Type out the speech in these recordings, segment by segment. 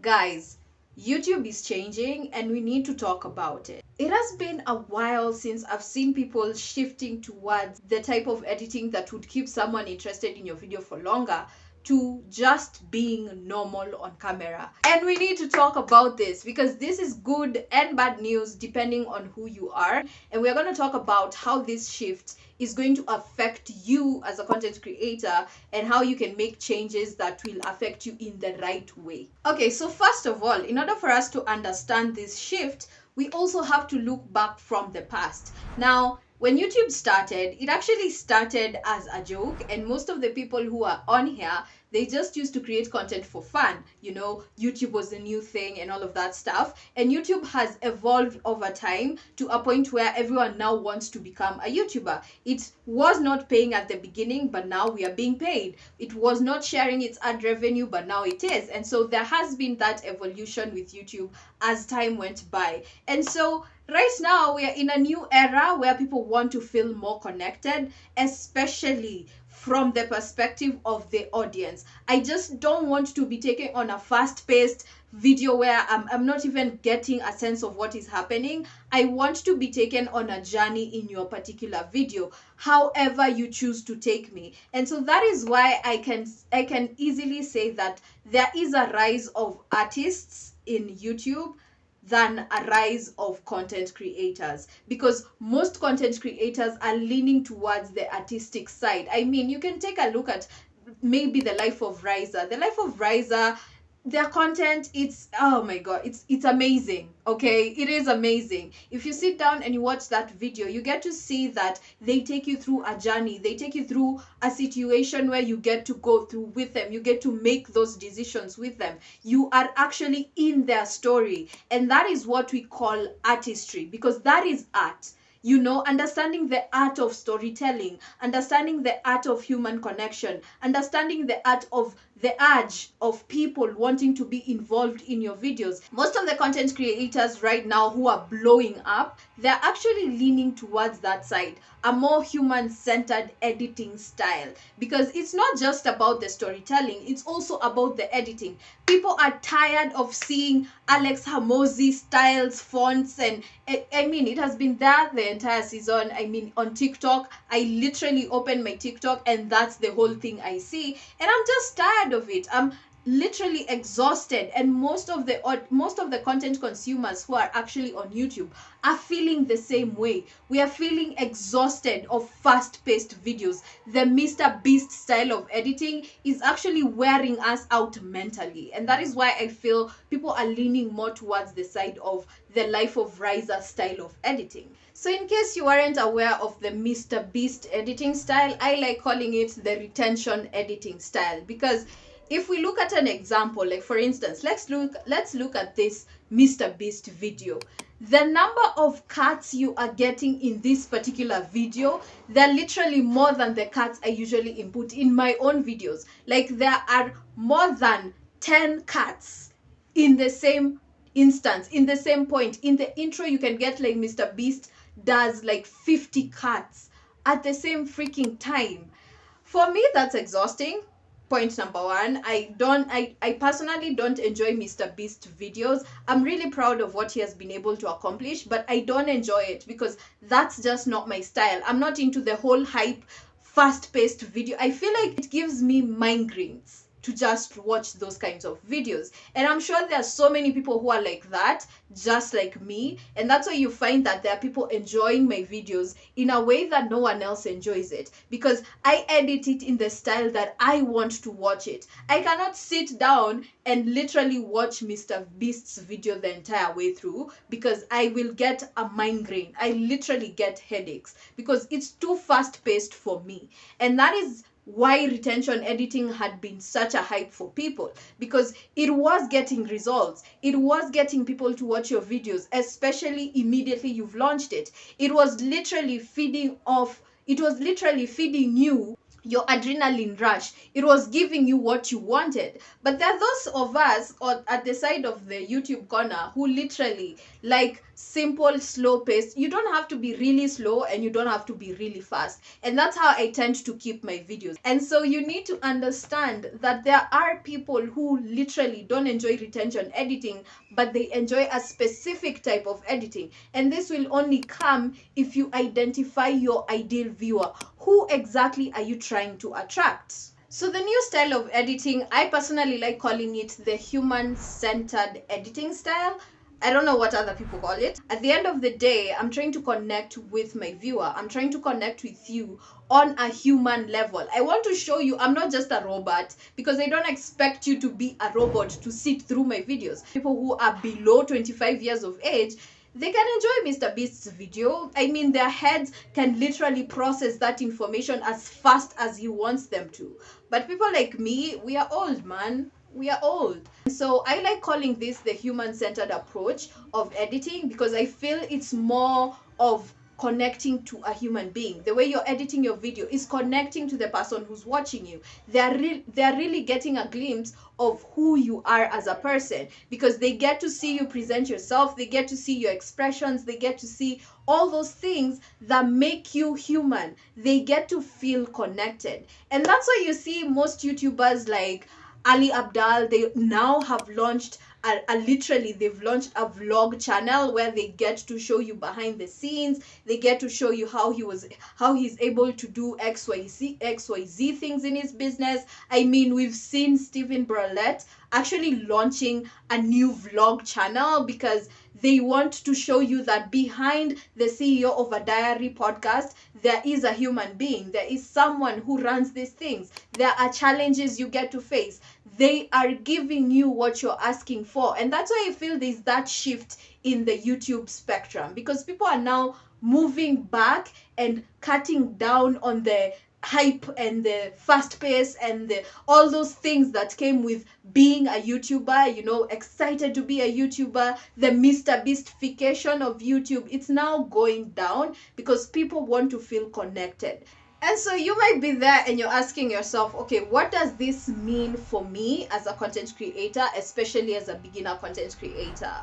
Guys, YouTube is changing and we need to talk about it. It has been a while since I've seen people shifting towards the type of editing that would keep someone interested in your video for longer to just being normal on camera. And we need to talk about this because this is good and bad news depending on who you are. And we're going to talk about how this shift is going to affect you as a content creator and how you can make changes that will affect you in the right way. Okay, so first of all, in order for us to understand this shift, we also have to look back from the past. Now, when YouTube started, it actually started as a joke, and most of the people who are on here, they just used to create content for fun. You know, YouTube was a new thing and all of that stuff. And YouTube has evolved over time to a point where everyone now wants to become a YouTuber. It was not paying at the beginning, but now we are being paid. It was not sharing its ad revenue, but now it is. And so there has been that evolution with YouTube as time went by. And so right now we are in a new era where people want to feel more connected, especially from the perspective of the audience. I just don't want to be taken on a fast-paced video where I'm not even getting a sense of what is happening. I want to be taken on a journey in your particular video, however you choose to take me. And so that is why I can easily say that there is a rise of artists in YouTube than a rise of content creators, because most content creators are leaning towards the artistic side. I mean, you can take a look at maybe the life of Riza. The life of Riza, their content, it's, oh my god, it's amazing. Okay, it is amazing. If you sit down and you watch that video, you get to see that they take you through a journey. They take you through a situation where you get to go through with them. You get to make those decisions with them. You are actually in their story, and that is what we call artistry, because that is art. You know, understanding the art of storytelling, understanding the art of human connection, understanding the art of the urge of people wanting to be involved in your videos. Most of the content creators right now who are blowing up, they're actually leaning towards that side, a more human-centered editing style, because it's not just about the storytelling, it's also about the editing. People are tired of seeing Alex Hamosi styles, fonts, and I mean, it has been there the entire season. I mean, on TikTok, I literally open my TikTok and that's the whole thing I see, and I'm just tired of it. I'm literally exhausted, and most of the content consumers who are actually on YouTube are feeling the same way. We are feeling exhausted of fast-paced videos. The Mr. Beast style of editing is actually wearing us out mentally, and that is why I feel people are leaning more towards the side of the Life of Riza style of editing. So in case you weren't aware of the Mr. Beast editing style, I like calling it the retention editing style, because if we look at an example, like for instance, let's look at this Mr. Beast video. The number of cuts you are getting in this particular video, they're literally more than the cuts I usually input in my own videos. Like, there are more than 10 cuts in the same instance, in the same point. In the intro, you can get like Mr. Beast does like 50 cuts at the same freaking time. For me, that's exhausting. Point number one, I personally don't enjoy Mr. Beast videos. I'm really proud of what he has been able to accomplish, but I don't enjoy it because that's just not my style. I'm not into the whole hype, fast-paced video. I feel like it gives me migraines to just watch those kinds of videos. And I'm sure there are so many people who are like that, just like me. And that's why you find that there are people enjoying my videos in a way that no one else enjoys it, because I edit it in the style that I want to watch it. I cannot sit down and literally watch Mr. Beast's video the entire way through, because I will get a migraine. I literally get headaches because it's too fast-paced for me. And that is why retention editing had been such a hype for people, because it was getting results. It was getting people to watch your videos, especially immediately you've launched it. It was literally feeding you your adrenaline rush. It was giving you what you wanted. But there are those of us at the side of the YouTube corner who literally like simple, slow pace. You don't have to be really slow and you don't have to be really fast. And that's how I tend to keep my videos. And so you need to understand that there are people who literally don't enjoy retention editing, but they enjoy a specific type of editing. And this will only come if you identify your ideal viewer. Who exactly are you trying to attract? So the new style of editing, I personally like calling it the human-centered editing style. I don't know what other people call it. At the end of the day, I'm trying to connect with my viewer. I'm trying to connect with you on a human level. I want to show you I'm not just a robot, because I don't expect you to be a robot to sit through my videos. People who are below 25 years of age, they can enjoy Mr. Beast's video. I mean, their heads can literally process that information as fast as he wants them to. But people like me, we are old, man. We are old. So I like calling this the human-centered approach of editing, because I feel it's more of connecting to a human being. The way you're editing your video is connecting to the person who's watching you. They're really getting a glimpse of who you are as a person, because they get to see you present yourself, they get to see your expressions, they get to see all those things that make you human. They get to feel connected. And that's why you see most YouTubers like Ali Abdal, they now have launched they've launched a vlog channel where they get to show you behind the scenes. They get to show you how he's able to do XYZ things in his business. I mean, we've seen Stephen Burlett actually launching a new vlog channel because they want to show you that behind the CEO of a diary podcast, there is a human being. There is someone who runs these things. There are challenges you get to face. They are giving you what you're asking for. And that's why I feel there's that shift in the YouTube spectrum, because people are now moving back and cutting down on the hype and the fast pace and all those things that came with being a YouTuber, excited to be a YouTuber. The Mr. Beastification of YouTube, it's now going down because people want to feel connected. And so you might be there and you're asking yourself, okay, what does this mean for me as a content creator, especially as a beginner content creator?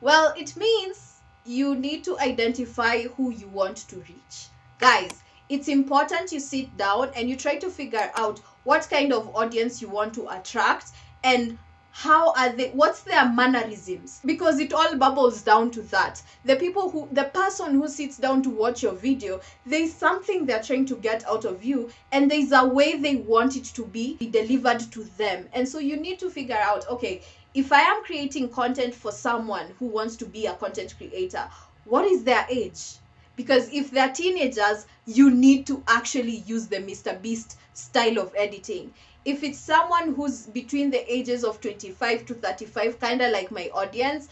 Well, it means you need to identify who you want to reach. Guys, it's important you sit down and you try to figure out what kind of audience you want to attract and what's their mannerisms, because it all bubbles down to that. The person who sits down to watch your video, there's something they're trying to get out of you, and there's a way they want it to be delivered to them. And so you need to figure out, okay, if I am creating content for someone who wants to be a content creator, what is their age? Because if they're teenagers, you need to actually use the Mr. Beast style of editing. If it's someone who's between the ages of 25 to 35, kind of like my audience,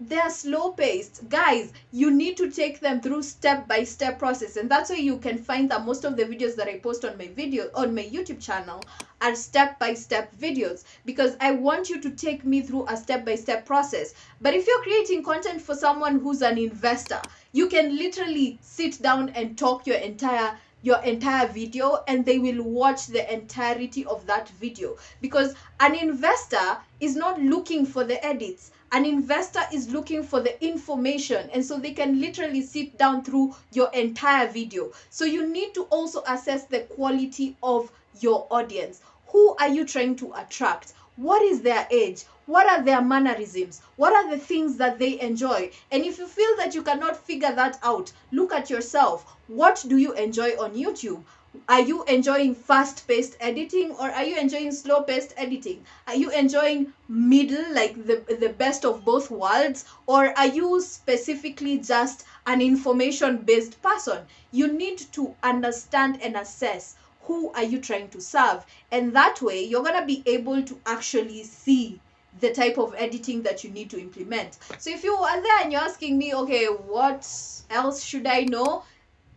they're slow paced. Guys, you need to take them through step-by-step process. And that's why you can find that most of the videos that I post on my YouTube channel are step-by-step videos, because I want you to take me through a step-by-step process. But if you're creating content for someone who's an investor, you can literally sit down and talk your entire video, and they will watch the entirety of that video, because an investor is not looking for the edits. An investor is looking for the information, and so they can literally sit down through your entire video. So you need to also assess the quality of your audience. Who are you trying to attract? What is their age? What are their mannerisms? What are the things that they enjoy? And if you feel that you cannot figure that out, look at yourself. What do you enjoy on YouTube? Are you enjoying fast-paced editing, or are you enjoying slow-paced editing? Are you enjoying middle, like the best of both worlds? Or are you specifically just an information-based person? You need to understand and assess who are you trying to serve. And that way, you're going to be able to actually see the type of editing that you need to implement. So if you are there and you're asking me, okay, what else should I know?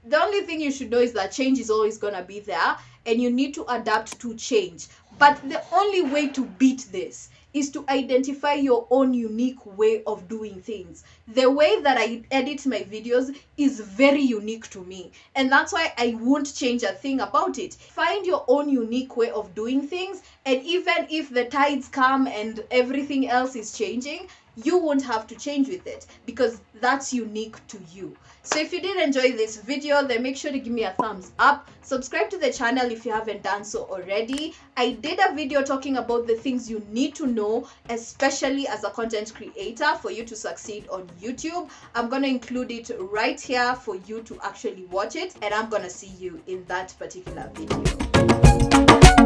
The only thing you should know is that change is always going to be there, and you need to adapt to change. But the only way to beat this is to identify your own unique way of doing things. The way that I edit my videos is very unique to me, and that's why I won't change a thing about it. Find your own unique way of doing things, and even if the tides come and everything else is changing, you won't have to change with it because that's unique to you. So if you did enjoy this video, then make sure to give me a thumbs up. Subscribe to the channel if you haven't done so already. I did a video talking about the things you need to know, especially as a content creator, for you to succeed on YouTube. I'm going to include it right here for you to actually watch it, and I'm going to see you in that particular video.